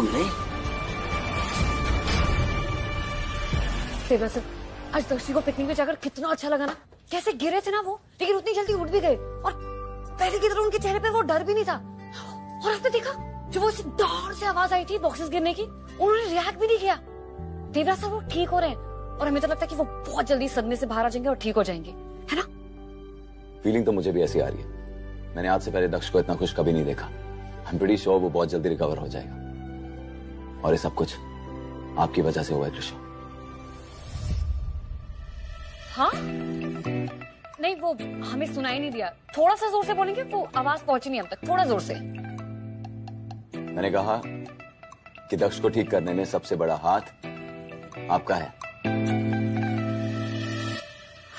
तुमने? देवराज सर, आज दक्षी को पिकनिक में जाकर कितना अच्छा लगा ना। कैसे गिरे थे ना वो, लेकिन उतनी जल्दी उठ भी गए और पहले की तरह उनके चेहरे पे वो डर भी नहीं था। और आपने देखा जो वो डर से आवाज आई थी बॉक्सेस गिरने की, उन्होंने रिएक्ट भी नहीं किया। देवराज सर वो ठीक हो रहे हैं और हमें तो लगता है कि वो बहुत जल्दी सदमे से बाहर आ जाएंगे और ठीक हो जाएंगे, है ना? फीलिंग तो मुझे भी ऐसी आ रही है। मैंने आज से पहले दक्ष को इतना खुश कभी नहीं देखा। आई एम प्रीटी श्योर वो बहुत जल्दी रिकवर हो जाएगा और ये सब कुछ आपकी वजह से हुआ है कृष्णा। हाँ नहीं, वो हमें सुनाई नहीं दिया। थोड़ा सा जोर से बोलेंगे, वो आवाज पहुंची नहीं हम तक। थोड़ा जोर से। मैंने कहा कि दक्ष को ठीक करने में सबसे बड़ा हाथ आपका है।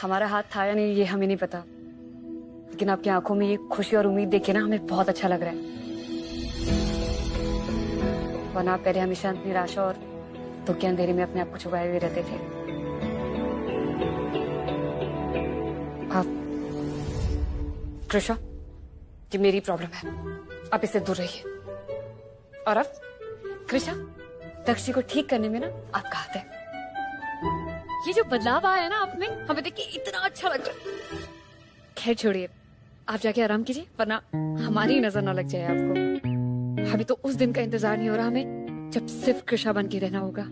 हमारा हाथ था या नहीं ये हमें नहीं पता, लेकिन आपकी आंखों में ये खुशी और उम्मीद देख के ना हमें बहुत अच्छा लग रहा है। वरना आप पहले हमेशा निराशा और दुख के अंधेरे में अपने आप को छुपाए हुए रहते थे। आप कृष्णा, ये मेरी प्रॉब्लम है, आप इससे दूर रहिए। और अब कृष्णा, दक्ष को ठीक करने में ना आपका हाथ है। ये जो बदलाव आया है ना आप में, हमें देख के इतना अच्छा लग रहा है। खैर छोड़िए, आप जाके आराम कीजिए, वरना हमारी नजर ना लग जाए आपको। अभी तो उस दिन का इंतजार नहीं हो रहा हमें जब सिर्फ कृष्णा बन के रहना होगा।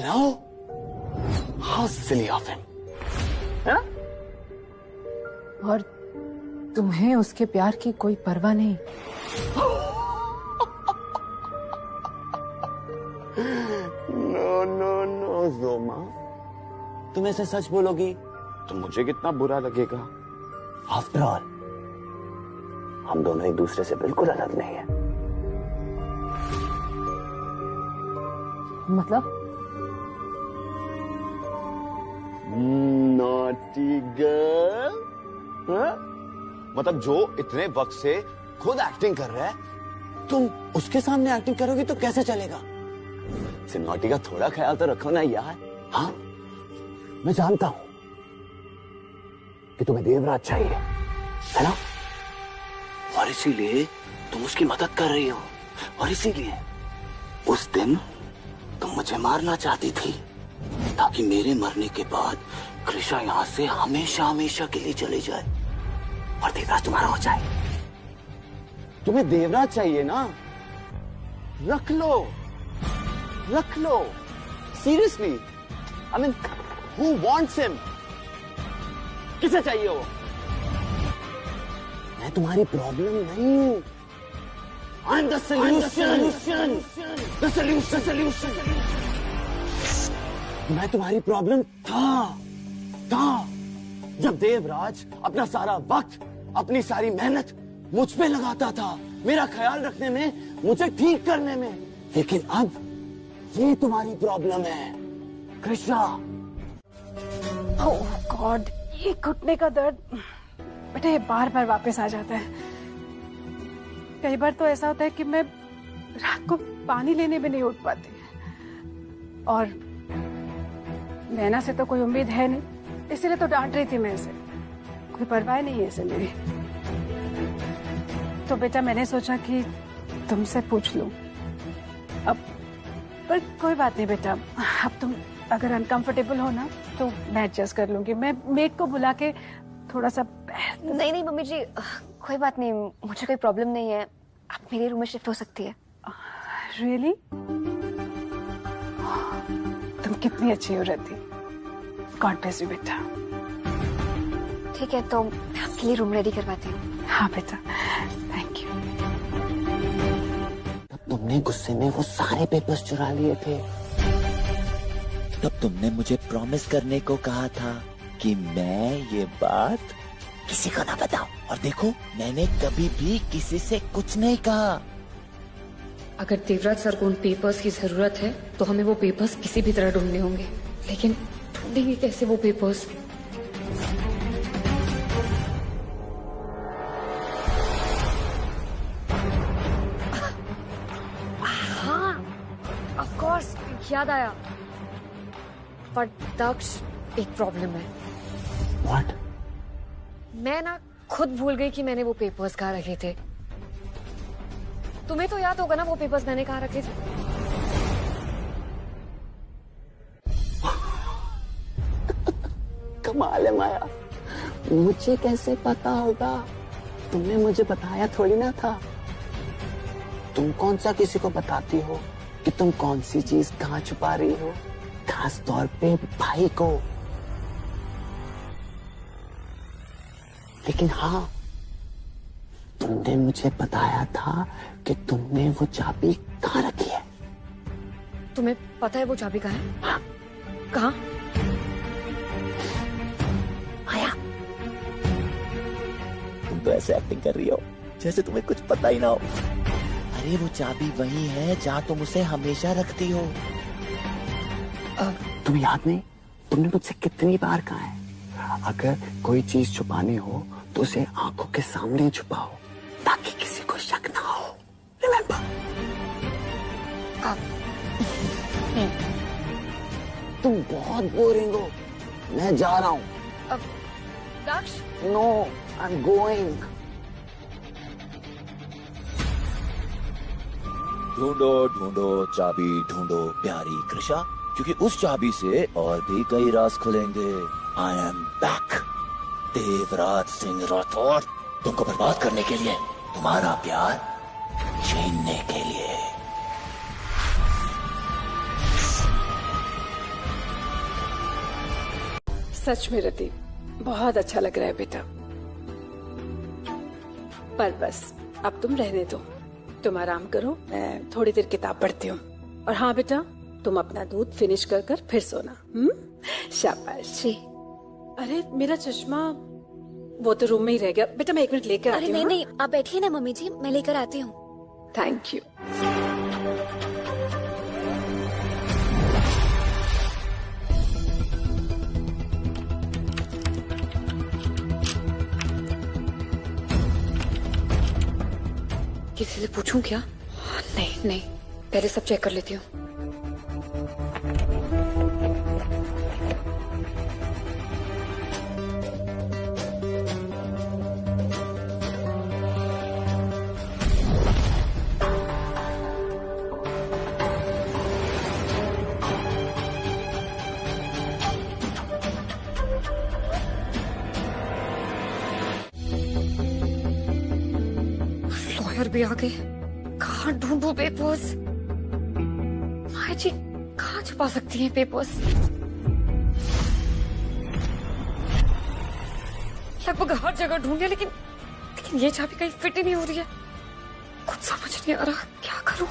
No? How silly of him. है ना? और तुम्हें उसके प्यार की कोई परवाह नहीं। नो जोमा, तुम ऐसे सच बोलोगी तो मुझे कितना बुरा लगेगा। आफ्टर ऑल हम दोनों एक दूसरे से बिल्कुल अलग नहीं है। मतलब? Naughty girl. मतलब जो इतने वक्त से खुद एक्टिंग कर रहा है, तुम उसके सामने एक्टिंग करोगी तो कैसे चलेगा? नॉटी का थोड़ा ख्याल तो रखो ना यार। हाँ, मैं जानता हूं कि तुम्हें देवराज चाहिए, है ना? और इसीलिए तुम उसकी मदद कर रही हो, और इसीलिए उस दिन तुम मुझे मारना चाहती थी ताकि मेरे मरने के बाद कृष्णा यहाँ से हमेशा हमेशा के लिए चले जाए और देवराज तुम्हारा हो जाए। तुम्हें देवराज चाहिए ना? रख लो, रख लो। Seriously, I mean, who wants him? किसे चाहिए वो? मैं तुम्हारी प्रॉब्लम नहीं हूं। I am the solution. The solution. मैं तुम्हारी प्रॉब्लम था जब देवराज अपना सारा वक्त, अपनी सारी मेहनत मुझ पे लगाता था, मेरा ख्याल रखने में, मुझे ठीक करने में। लेकिन अब ये तुम्हारी प्रॉब्लम है कृष्णा। ओह गॉड, ये घुटने का दर्द बेटा ये बार बार वापस आ जाता है। कई बार तो ऐसा होता है कि मैं रात को पानी लेने में नहीं उठ पाती, और नैना से तो कोई उम्मीद है नहीं, इसीलिए तो डांट रही थी मैं इसे। कोई परवाह नहीं है इसे मेरी। तो बेटा मैंने सोचा कि तुमसे पूछ लूं। अब पर कोई बात नहीं बेटा, अब तुम अगर अनकंफर्टेबल हो ना तो मैं एडजस्ट कर लूंगी। मैं मेड को बुला के थोड़ा सा। नहीं मम्मी जी, कोई बात नहीं, मुझे कोई प्रॉब्लम नहीं है। आप मेरे रूम में शिफ्ट हो सकती है। रियली? तुम कितनी अच्छी हो रहती। गॉड ब्लेस यू बेटा। ठीक है, तो मैं आपके लिए रूम रेडी करवाती हूँ। हाँ बेटा, थैंक यू। तुमने गुस्से में वो सारे पेपर्स चुरा लिए थे। तब तुमने मुझे प्रॉमिस करने को कहा था कि मैं ये बात किसी को ना बताऊं, और देखो मैंने कभी भी किसी से कुछ नहीं कहा। अगर देवराज सर को उन पेपर्स की जरूरत है तो हमें वो पेपर्स किसी भी तरह ढूंढने होंगे, लेकिन ढूंढेंगे कैसे वो पेपर्स? हाँ, ऑफ कोर्स, याद आया। पर दक्ष एक प्रॉब्लम है। What? मैं ना खुद भूल गई कि मैंने वो पेपर्स कहाँ रखे थे। तुम्हें तो याद होगा ना वो पेपर्स मैंने कहाँ रखे थे? कमाल है माया, मुझे कैसे पता होगा? तुमने मुझे बताया थोड़ी ना था। तुम कौन सा किसी को बताती हो कि तुम कौन सी चीज कहाँ छुपा रही हो, खास तौर पे भाई को। लेकिन हाँ, तुमने मुझे बताया था कि तुमने वो चाबी कहाँ रखी है। तुम्हें पता है वो चाबी कहाँ है? हाँ। कहाँ? माया, तुम तो ऐसे एक्टिंग कर रही हो जैसे तुम्हें कुछ पता ही ना हो। अरे वो चाबी वही है जहाँ तुम उसे हमेशा रखती हो। तुम्हें याद नहीं, तुमने मुझसे कितनी बार कहा है, अगर कोई चीज छुपानी हो तो उसे आंखों के सामने छुपाओ ताकि किसी को शक ना हो। रिमेम्बर? तुम बहुत बोरिंग हो, मैं जा रहा हूँ। दक्ष, नो, आई एम गोइंग। ढूंढो ढूंढो चाबी ढूंढो प्यारी कृषा, क्योंकि उस चाबी से और भी कई राज खुलेंगे। I am back, Devraj Singh Rathore, तुमको बर्बाद करने के लिए, तुम्हारा प्यार छीनने के लिए। सच में रति, बहुत अच्छा लग रहा है बेटा। पर बस अब तुम रहने दो, तुम आराम करो, मैं थोड़ी देर किताब पढ़ती हूँ। और हाँ बेटा, तुम अपना दूध फिनिश कर फिर सोना। शाबाश जी। अरे मेरा चश्मा वो तो रूम में ही रह गया बेटा, मैं एक मिनट लेकर आती हूँ। नहीं नहीं, आप बैठिए ना मम्मी जी, मैं लेकर आती हूँ। Thank you. किसी से पूछूं क्या? नहीं नहीं, पहले सब चेक कर लेती हूँ। लॉयर भी आ गए। कहाँ ढूंढूं पेपर्स? माया जी कहाँ छुपा सकती हैं पेपर्स? लगभग हर जगह ढूंढ लिया, लेकिन ये चाबी कहीं फिट ही नहीं हो रही है। कुछ समझ नहीं आ रहा, क्या करूं?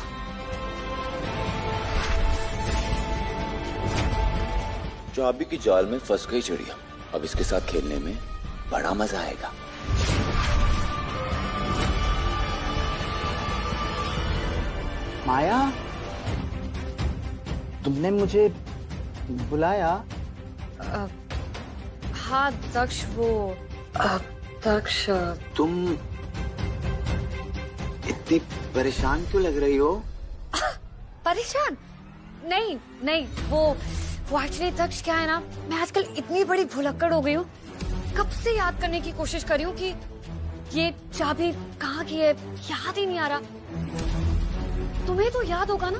चाबी की जाल में फंस गई चिड़िया। अब इसके साथ खेलने में बड़ा मजा आएगा। माया, तुमने मुझे बुलाया? हाँ दक्ष, वो दक्ष, तुम इतनी परेशान क्यों लग रही हो? परेशान? नहीं नहीं, वो एक्चुअली दक्ष क्या है ना, मैं आजकल इतनी बड़ी भुलक्कड़ हो गई हूँ। कब से याद करने की कोशिश कर रही हूँ कि ये चाबी कहाँ की है, याद ही नहीं आ रहा। तुम्हें तो याद होगा ना,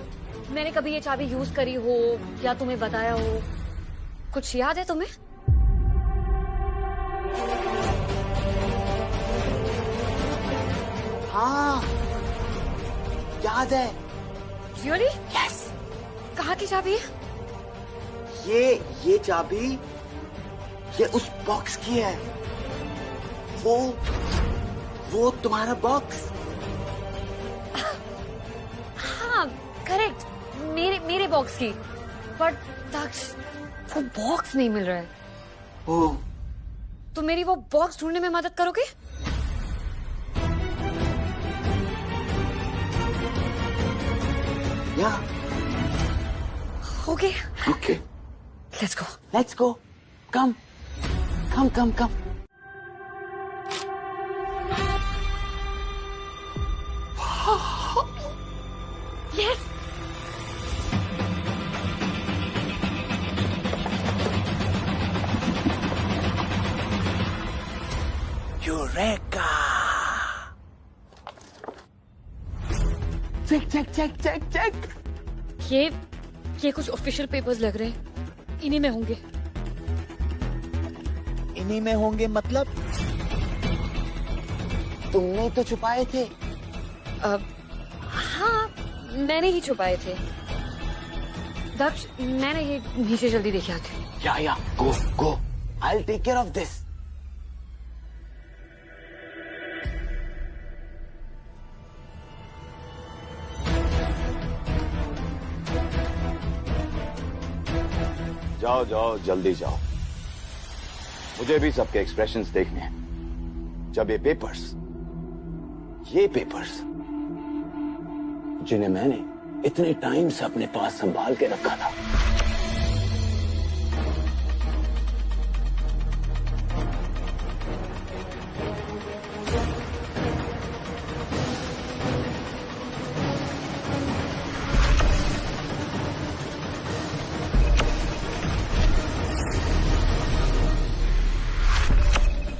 मैंने कभी ये चाबी यूज करी हो या तुम्हें बताया हो, कुछ याद है तुम्हें? हाँ, याद है। रियली? यस। कहाँ की चाबी है? ये चाबी, ये उस बॉक्स की है। वो तुम्हारा बॉक्स। हाँ करेक्ट, मेरे बॉक्स की। पर दक्ष, वो बॉक्स नहीं मिल रहा है। ओह, तो मेरी वो बॉक्स ढूंढने में मदद करोगे? या okay okay, let's go. Come. Yes, eureka. Check check check check check. ये कुछ ऑफिशियल पेपर्स लग रहे हैं, इन्हीं में होंगे। इन्हीं में होंगे मतलब? तुमने तो छुपाए थे। हाँ, मैंने ही छुपाए थे। दक्ष, मैंने ये नीचे जल्दी देखे आते। या go go, I will take care of this. जाओ जाओ, जल्दी जाओ, मुझे भी सबके एक्सप्रेशंस देखने हैं। जब ये पेपर्स जिन्हें मैंने इतने टाइम से अपने पास संभाल के रखा था,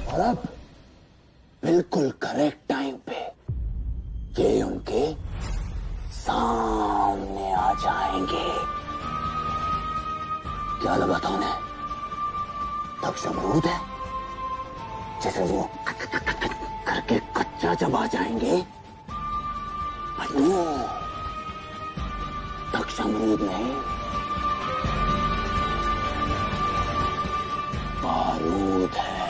और अब बिल्कुल करेक्ट टाइम पे ये उनके सामने आ जाएंगे। क्या लगा था उन्हें? दक्ष अमरूद है, जैसे वो करके कच्चा जब आ जाएंगे। दक्ष अमरूद नहीं, बारूद है।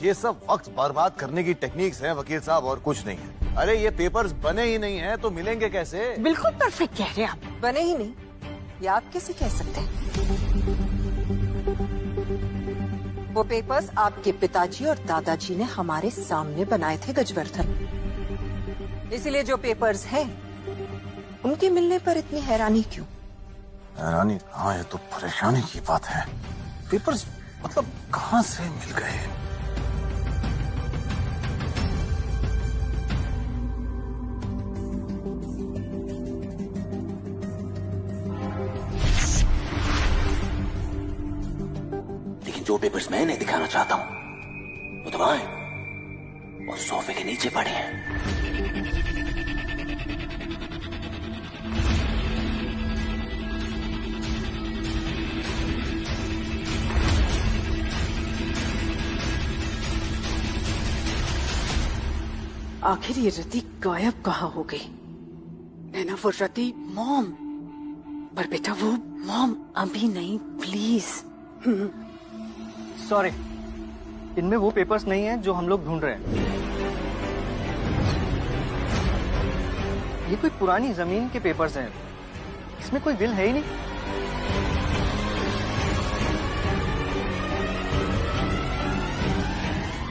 ये सब वक्त बर्बाद करने की टेक्निक्स हैं वकील साहब, और कुछ नहीं है। अरे ये पेपर्स बने ही नहीं हैं तो मिलेंगे कैसे? बिल्कुल परफेक्ट कह रहे हैं आप। बने ही नहीं, ये आप कैसे कह सकते हैं? वो पेपर्स आपके पिताजी और दादाजी ने हमारे सामने बनाए थे गजवर्धन। इसीलिए जो पेपर्स हैं उनके मिलने पर इतनी हैरानी क्यों? हैरानी? हाँ, ये तो परेशानी की बात है। पेपर्स मतलब कहाँ से मिल गए? लेकिन जो पेपर्स मैं नहीं दिखाना चाहता हूं वो तो वहां और सोफे के नीचे पड़े हैं। आखिर ये रति गायब कहाँ हो गई? नैना, वो रति मॉम, पर बेटा वो मॉम अभी नहीं, प्लीज। सॉरी, इनमें वो पेपर्स नहीं हैं जो हम लोग ढूंढ रहे हैं। ये कोई पुरानी जमीन के पेपर्स हैं, इसमें कोई विल है ही नहीं।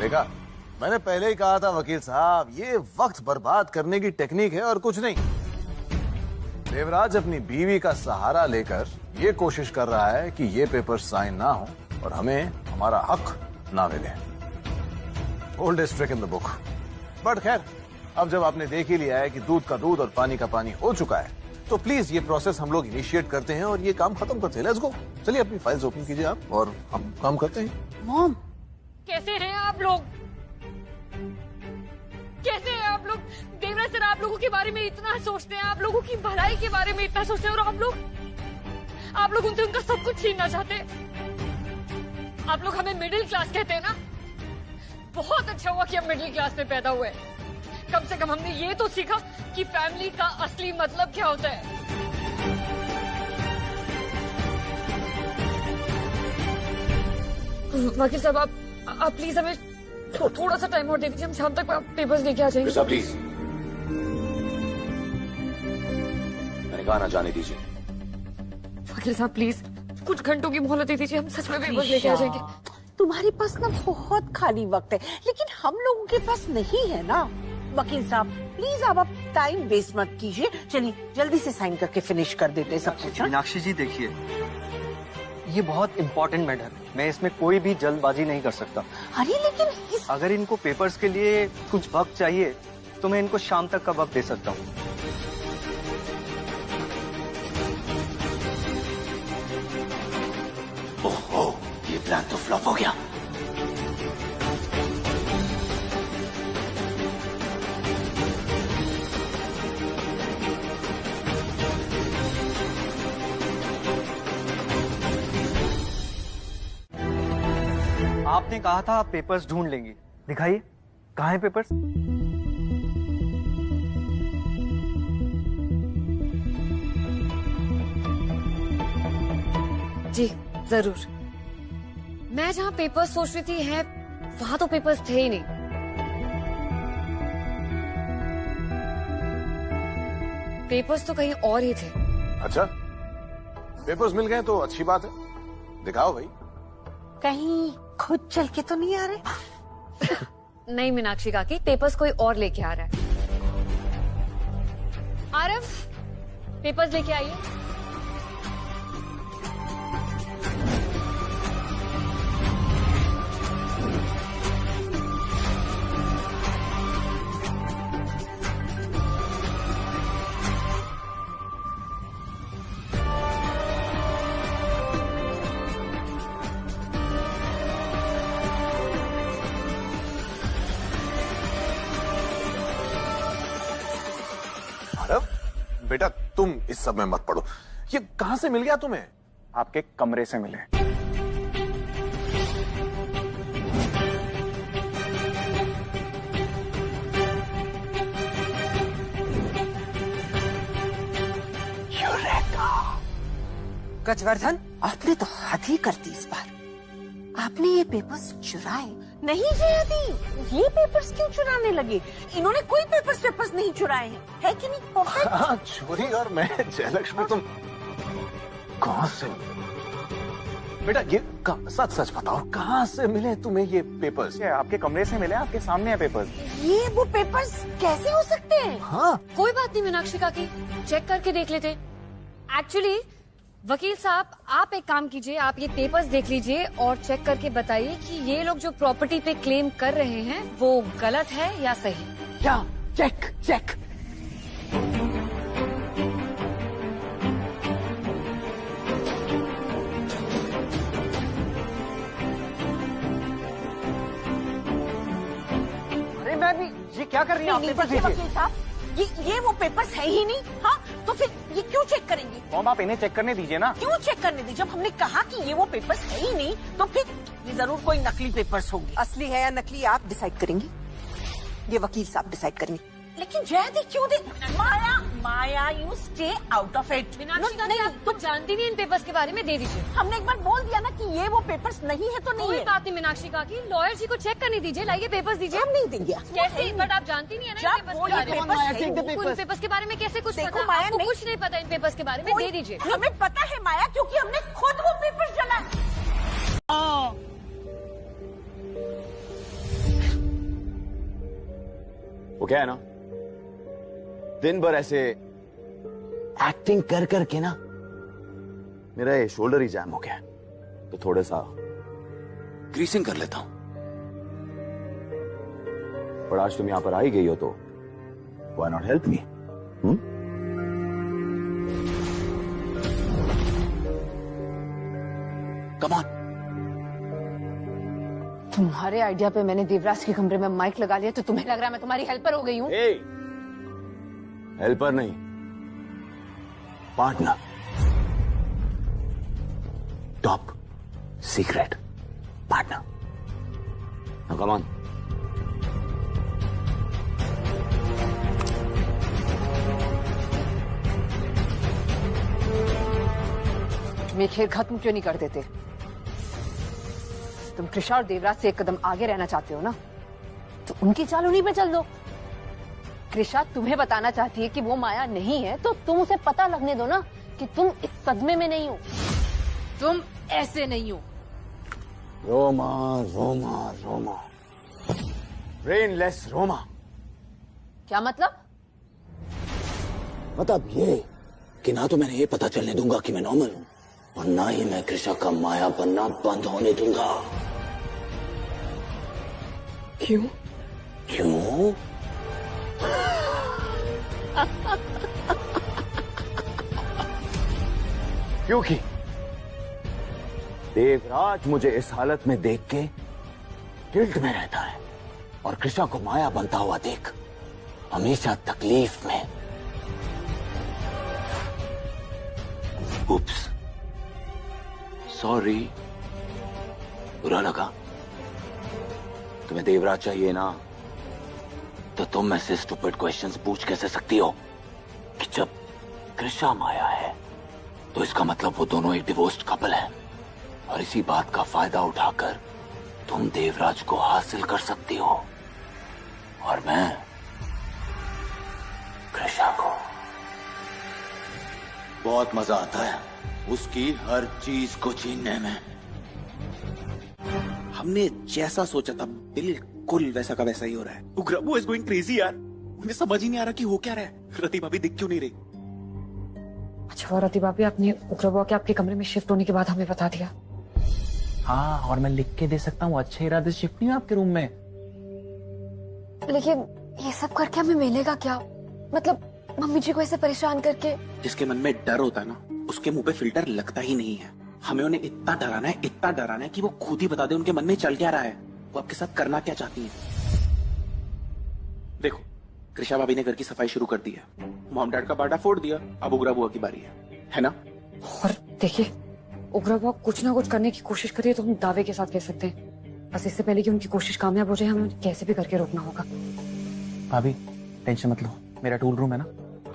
देखा, मैंने पहले ही कहा था वकील साहब, ये वक्त बर्बाद करने की टेक्निक है और कुछ नहीं। देवराज अपनी बीवी का सहारा लेकर ये कोशिश कर रहा है कि ये पेपर साइन ना हो और हमें हमारा हक ना मिले। Oldest trick in the book. But खैर, अब जब आपने देख ही लिया है कि दूध का दूध और पानी का पानी हो चुका है, तो प्लीज ये प्रोसेस हम लोग इनिशिएट करते हैं और ये काम खत्म करते हैं। Let's go. चलिए अपनी फाइल्स ओपन कीजिए आप और हम काम करते हैं। मॉम, कैसे हैं आप लोग? कैसे हैं आप लोग? देवराज सर आप लोगों के बारे में इतना सोचते हैं, आप लोगों की भलाई के बारे में इतना सोचते हैं, और आप लोग उनसे उनका सब कुछ छीनना चाहते हैं। आप लोग हमें मिडिल क्लास कहते हैं ना? बहुत अच्छा हुआ कि हम मिडिल क्लास में पैदा हुए। कम से कम हमने ये तो सीखा कि फैमिली का असली मतलब क्या होता है। वकील साहब, आप प्लीज हमें थोड़ा सा टाइम और दे दीजिए, हम शाम तक पेपर्स लेके आ जाएंगे। प्लीज, मैंने कहा ना जाने दीजिए। वकील साहब प्लीज कुछ घंटों की मोहलत दे दीजिए, हम सच में पेपर्स लेके आ जाएंगे। तुम्हारे पास ना बहुत खाली वक्त है, लेकिन हम लोगों के पास नहीं है ना। वकील साहब प्लीज आप टाइम वेस्ट मत कीजिए, चलिए जल्दी से साइन करके फिनिश कर देते हैं सब कुछ। मीनाक्षी जी देखिए, ये बहुत इंपॉर्टेंट मैटर है, मैं इसमें कोई भी जल्दबाजी नहीं कर सकता। अरे लेकिन अगर इनको पेपर्स के लिए कुछ वक्त चाहिए तो मैं इनको शाम तक का वक्त दे सकता हूँ। ओहो, ये प्लान तो फ्लॉप हो गया। आपने कहा था आप पेपर्स ढूंढ लेंगे, दिखाइए कहाँ है पेपर्स? जी जरूर। मैं जहाँ पेपर्स सोच रही थी है वहां तो पेपर्स थे ही नहीं। पेपर्स तो कहीं और ही थे। अच्छा, पेपर्स मिल गए तो अच्छी बात है, दिखाओ भाई। कहीं खुद चल के तो नहीं आ रहे? नहीं मीनाक्षी काकी, पेपर्स कोई और लेके आ रहा है। आरव, पेपर्स लेके आइए। बेटा तुम इस सब में मत पड़ो, ये कहां से मिल गया तुम्हें? आपके कमरे से मिले। गजवर्धन, आपने तो हद ही कर दी इस बार। आपने ये पेपर्स चुराए? नहीं जयादी, ये पेपर्स क्यों चुराने लगे? इन्होंने कोई पेपर्स नहीं चुराए हैं, है कि नहीं? परफेक्ट। हाँ, चोरी और मैं जयलक्ष्मी तुम कहां से? बेटा ये सच सच बताओ, कहां से मिले तुम्हें ये पेपर्स? ये आपके कमरे से मिले, आपके सामने है पेपर्स। ये वो पेपर्स कैसे हो सकते हैं? हाँ, कोई बात नहीं मीनाक्षी काकी, चेक करके देख लेते। एक्चुअली वकील साहब, आप एक काम कीजिए, आप ये पेपर्स देख लीजिए और चेक करके बताइए कि ये लोग जो प्रॉपर्टी पे क्लेम कर रहे हैं वो गलत है या सही। क्या? Check check. अरे मैं भी, ये क्या कर रही है आप? पेपर देखिए दीजिए। वकील साहब, ये वो पेपर्स है ही नहीं। हाँ, तो फिर ये क्यों चेक करेंगे? मॉम आप इन्हें चेक करने दीजिए ना। क्यों चेक करने दी? जब हमने कहा कि ये वो पेपर्स है ही नहीं, तो फिर ये जरूर कोई नकली पेपर्स होंगे। असली है या नकली आप डिसाइड करेंगी, ये वकील साहब डिसाइड करेंगे। लेकिन जयदी क्यों दे? Maya you stay out of it. Meenakshi काकी, आप कुछ जानती नहीं इन पेपर्स के बारे में, दे दीजिए। हमने एक बार बोल दिया ना कि ये वो पेपर्स नहीं है तो नहीं कोई है। बात नहीं मीनाक्षी काकी, लॉयर जी को चेक करने दीजिए, लाइए पेपर्स दीजिए। हम नहीं देंगे। कैसे? बट आप जानती नहीं है ना इन पेपर्स के बारे में। आपको इन पेपर्स के बारे में कैसे कुछ देखो पता? माया, आपको नहीं- कुछ नहीं पता इन पेपर्स के बारे में, दे दीजिए। हमें पता है माया, क्योंकि हमने खुद वो पेपर्स जलाए। वो क्या है ना, दिन भर ऐसे एक्टिंग कर करके ना मेरा ये शोल्डर ही जैम हो गया है, तो थोड़ा सा ग्रीसिंग कर लेता हूं। पर आज तुम यहां पर आ ही गई हो तो why not help me? Come on. तुम्हारे आइडिया पे मैंने देवराज के कमरे में माइक लगा लिया तो तुम्हें लग रहा है मैं तुम्हारी हेल्पर हो गई हूँ? हेल्पर नहीं, partner, top secret partner. Now come on. तुम ये खेल खत्म क्यों नहीं कर देते? तुम कृषा और देवराज से एक कदम आगे रहना चाहते हो ना, तो उनकी चाल उन्हीं पे चल दो। कृषा तुम्हें बताना चाहती है कि वो माया नहीं है, तो तुम उसे पता लगने दो ना कि तुम इस सदमे में नहीं हो, तुम ऐसे नहीं हो। रोमा रोमा रोमा, ब्रेनलेस रोमा। क्या मतलब? मतलब ये कि ना तो मैंने ये पता चलने दूंगा कि मैं नॉर्मल हूं, और ना ही मैं कृषा का माया बनना बंद होने दूंगा। क्यों? क्यों? क्योंकि देवराज मुझे इस हालत में देख के गिल्ट में रहता है और कृष्णा को माया बनता हुआ देख हमेशा तकलीफ में। उप्स, सॉरी, बुरा लगा। तुम्हें देवराज चाहिए ना, तो तुम ऐसे स्टूपिड क्वेश्चंस पूछ कैसे सकती हो कि जब कृष्णा माया है तो इसका मतलब वो दोनों एक डिवोर्स्ड कपल है और इसी बात का फायदा उठाकर तुम देवराज को हासिल कर सकती हो और मैं कृष्णा को। बहुत मजा आता है उसकी हर चीज को छीनने में। हमने जैसा सोचा था बिल्कुल वैसा का वैसा ही हो रहा है। उग्रबू इज गोइंग क्रेजी यार, मुझे समझ ही नहीं आ रहा कि हो क्या रहा है। रति भाभी दिख क्यों नहीं रही? अच्छा, रति भाभी आपने उग्रबू के आपके कमरे में शिफ्ट होने के बाद हमें बता दिया। हाँ, और मैं लिख के दे सकता हूँ, अच्छे इरादे से शिफ्ट नहीं आपके रूम में। लेकिन ये सब करके हमें मिलेगा क्या? मतलब मम्मी जी को ऐसे परेशान करके। जिसके मन में डर होता है ना, उसके मुंह पे फिल्टर लगता ही नहीं है। हमें उन्हें इतना डराना है कि वो खुद ही बता दे उनके मन में चल क्या रहा है, वो आपके साथ करना क्या चाहती है। देखो, कृषा भाभी ने घर की सफाई शुरू कर दी है, मॉम डैड का बाटा फोड़ दिया, अब उग्रा बुआ की बारी है ना? और देखिए, उग्रा बुआ कुछ ना कुछ करने की कोशिश करिए तो हम दावे के साथ कह सकते हैं। बस इससे पहले कि उनकी कोशिश कामयाब हो जाए, हमें कैसे भी करके रोकना होगा। भाभी टेंशन मत लो, मेरा टूल रूम है ना,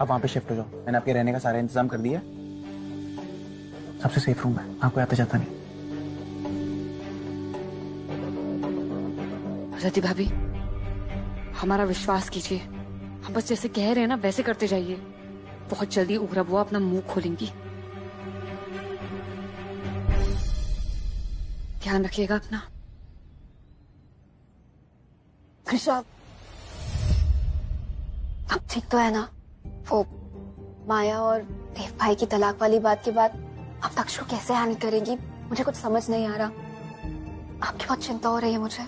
अब वहां पे शिफ्ट हो जाओ। मैंने आपके रहने का सारा इंतजाम कर दिया, सबसे सेफ रूम है, आपको आता जाता नहीं। रति भाभी, हमारा विश्वास कीजिए, हम बस जैसे कह रहे हैं ना वैसे करते जाइए। बहुत जल्दी उग्रा बुआ अपना मुंह खोलेंगी। ध्यान रखिएगा अपना। कृषा, अब ठीक तो है ना? वो माया और देव भाई की तलाक वाली बात के बाद अब दक्ष को कैसे हैंडल करेगी, मुझे कुछ समझ नहीं आ रहा। आपकी बहुत चिंता हो रही है मुझे।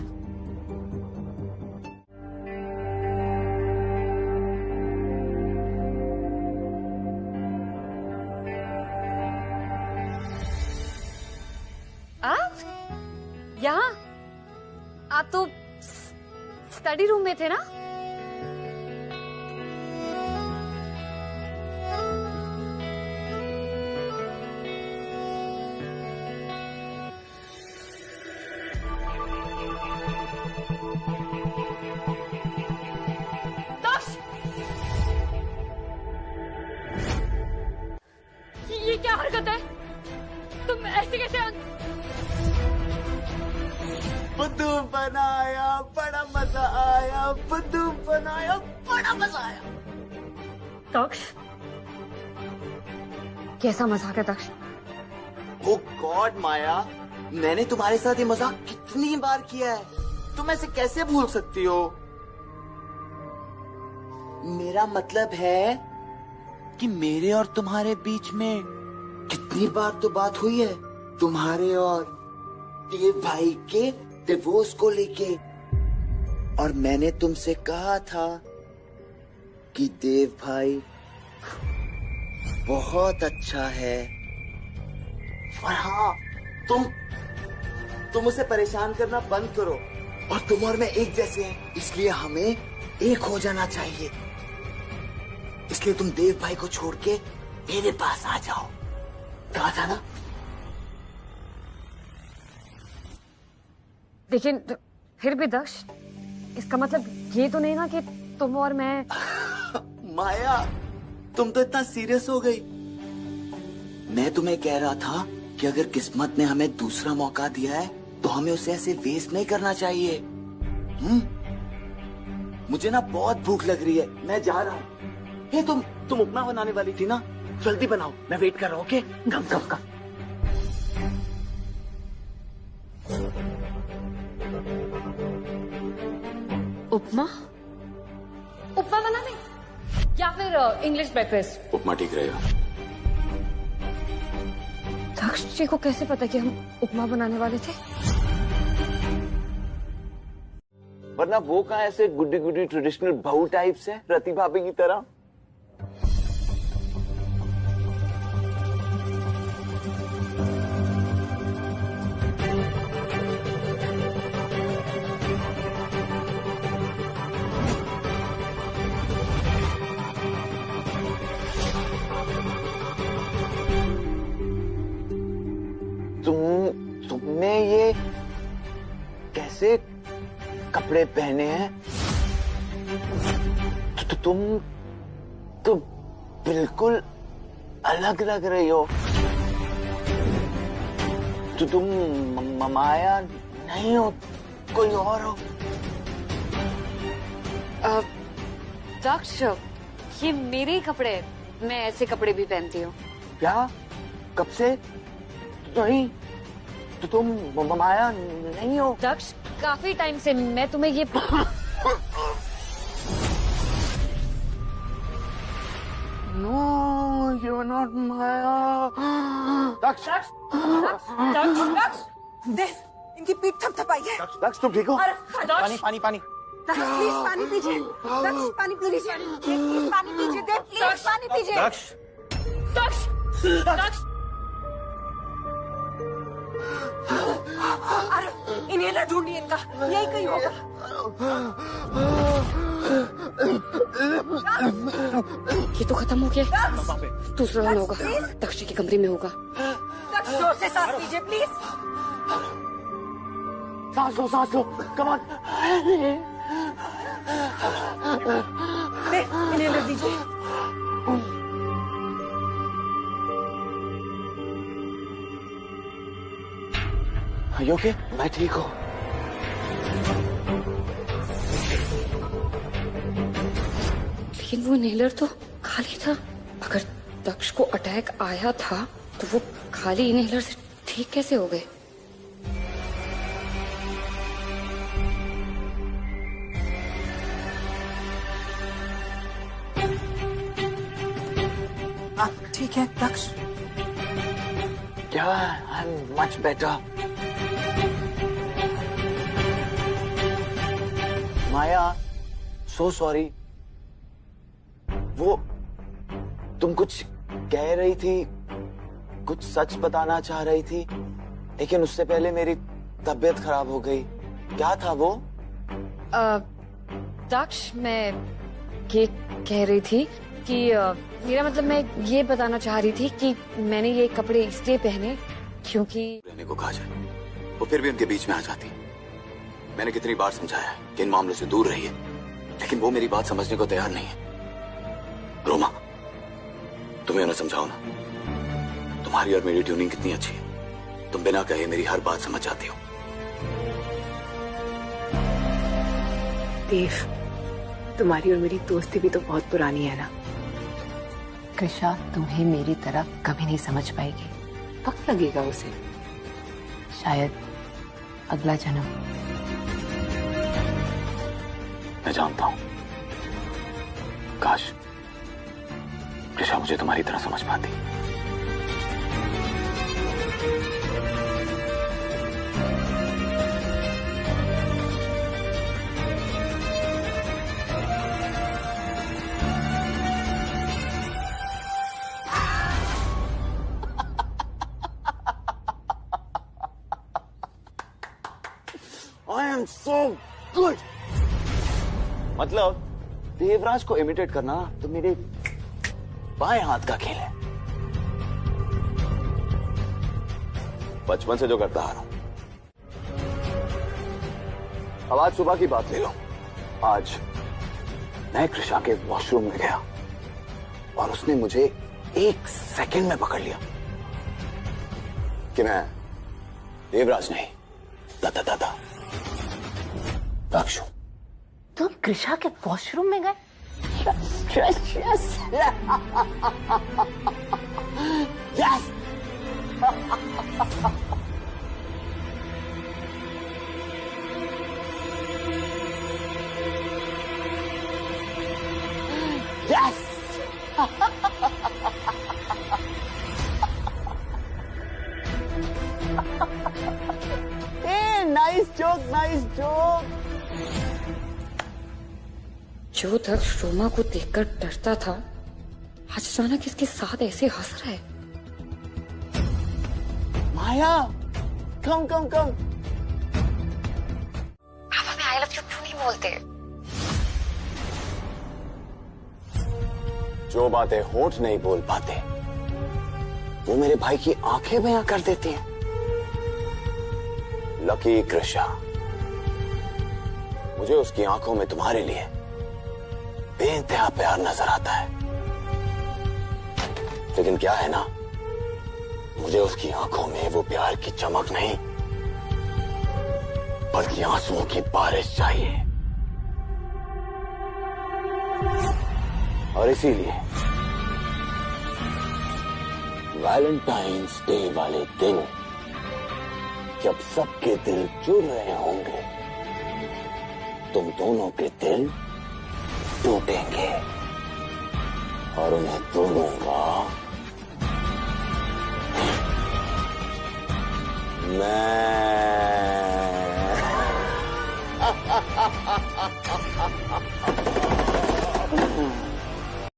आप यहाँ? आप तो स्टडी रूम में थे ना? ये क्या हरकत है? तुम ऐसे कैसे? बुद्धू बनाया, बड़ा मजा आया। बुद्धू बनाया, बड़ा मजा आया। दक्ष, कैसा मजाक है दक्ष? ओ गॉड माया, मैंने तुम्हारे साथ ये मजाक कितनी बार किया है, तुम ऐसे कैसे भूल सकती हो? मेरा मतलब है कि मेरे और तुम्हारे बीच में कितनी बार तो बात हुई है, तुम्हारे और देव भाई के डिवोर्स को लेके। और मैंने तुमसे कहा था कि देव भाई बहुत अच्छा है। और हाँ, तुम उसे परेशान करना बंद करो। और तुम और मैं एक जैसे हैं, इसलिए हमें एक हो जाना चाहिए। इसलिए तुम देव भाई को छोड़ के मेरे पास आ जाओ। कहा था ना? लेकिन फिर भी दक्ष, इसका मतलब ये तो नहीं ना कि तुम और मैं। माया, तुम तो इतना सीरियस हो गई। मैं तुम्हें कह रहा था कि अगर किस्मत ने हमें दूसरा मौका दिया है तो हमें उसे ऐसे वेस्ट नहीं करना चाहिए। मुझे ना बहुत भूख लग रही है, मैं जा रहा हूँ। हे, तुम उपमा बनाने वाली थी ना, जल्दी बनाओ, मैं वेट कर रहा हूँ। ओके, गम गम गम। उपमा बनाने या फिर इंग्लिश ब्रेकफास्ट? उपमा ठीक रहेगा। दक्ष जी को कैसे पता कि हम उपमा बनाने वाले थे? वरना वो कहाँ ऐसे गुड्डी गुड्डी ट्रेडिशनल बहू टाइप्स है, रति भाभी की तरह। तुमने ये कैसे कपड़े पहने हैं? तो तुम तो बिल्कुल अलग लग रही हो। तो तुम माया नहीं हो, कोई और हो। दक्ष, ये मेरे कपड़े, मैं ऐसे कपड़े भी पहनती हूँ। क्या? कब से? नहीं, तो तुम माया नहीं हो। दक्ष, काफी टाइम से मैं तुम्हें ये नो, यू आर नॉट माया। दक्ष, दक्ष, देख, इनकी पीठ थपथपाई है। दक्ष तुम ठीक हो? पानी पानी पानी। दक्ष प्लीज पानी पीजिए। दक्ष पानी पीजिए। प्लीज पानी पीजिए। देव प्लीज पानी पीजिए। दक्ष, दक्ष, दक्ष, अरे इन्हेलर ढूंढिए इनका, यही कहीं होगा। ये तो खत्म हो गया। दूसरा वाला होगा, दक्ष के कमरे में होगा। दक्ष जोर से सांस लीजिए प्लीज। सांस लो, कम ऑन। इन्हेलर दीजिए। ओके, मैं ठीक हूँ। लेकिन वो इन्हेलर तो खाली था। अगर दक्ष को अटैक आया था तो वो खाली इन्हेलर से ठीक कैसे हो गए? आप ठीक है दक्ष? क्या? I am much better. Maya, so sorry. वो तुम कुछ कह रही थी, कुछ सच बताना चाह रही थी, लेकिन उससे पहले मेरी तबीयत खराब हो गई। क्या था वो? दक्ष, मैं ये कह रही थी कि मेरा मतलब मैं ये बताना चाह रही थी कि मैंने ये कपड़े इसलिए पहने क्योंकि रहने को कहा जाए, वो फिर भी उनके बीच में आ जाती। मैंने कितनी बार समझाया कि इन मामलों से दूर रहिए, लेकिन वो मेरी बात समझने को तैयार नहीं है। रोमा, तुम्हें उन्हें समझाओ ना। तुम्हारी और मेरी ट्यूनिंग कितनी अच्छी है, तुम बिना कहे मेरी हर बात समझ जाती हो। देव, तुम्हारी और मेरी दोस्ती भी तो बहुत पुरानी है ना। कृषा तुम्हें मेरी तरफ कभी नहीं समझ पाएगी, वक्त लगेगा उसे, शायद अगला जन्म। मैं जानता हूं, काश कृषा मुझे तुम्हारी तरह समझ पाती। I am so good. मतलब देवराज को इमिटेट करना तो मेरे बाएं हाथ का खेल है। बचपन से जो करता आ रहा हूं। अब आज सुबह की बात ले लो। आज मैं कृषा के वॉशरूम में गया और उसने मुझे 1 सेकंड में पकड़ लिया कि मैं देवराज नहीं, दादा दक्ष हूं। तुम कृषा के वॉशरूम में गए? Yes, yes. Yes. Yes. Nice joke. जो दक्ष रोमा को देखकर डरता था, आज अचानक इसके साथ ऐसे हंस रहा है। माया, कम कम कम। आप हमें आई लव यू क्यों नहीं बोलते? जो बातें होठ नहीं बोल पाते वो मेरे भाई की आंखें बयां कर देती हैं। लकी कृषा, मुझे उसकी आंखों में तुम्हारे लिए बेइंतहा प्यार नजर आता है, लेकिन क्या है ना, मुझे उसकी आंखों में वो प्यार की चमक नहीं बल्कि आंसुओं की बारिश चाहिए। और इसीलिए वैलेंटाइंस डे वाले दिन जब सबके दिल जुड़ रहे होंगे, तुम दोनों के दिल टूटेंगे और उन्हें तोड़ूंगा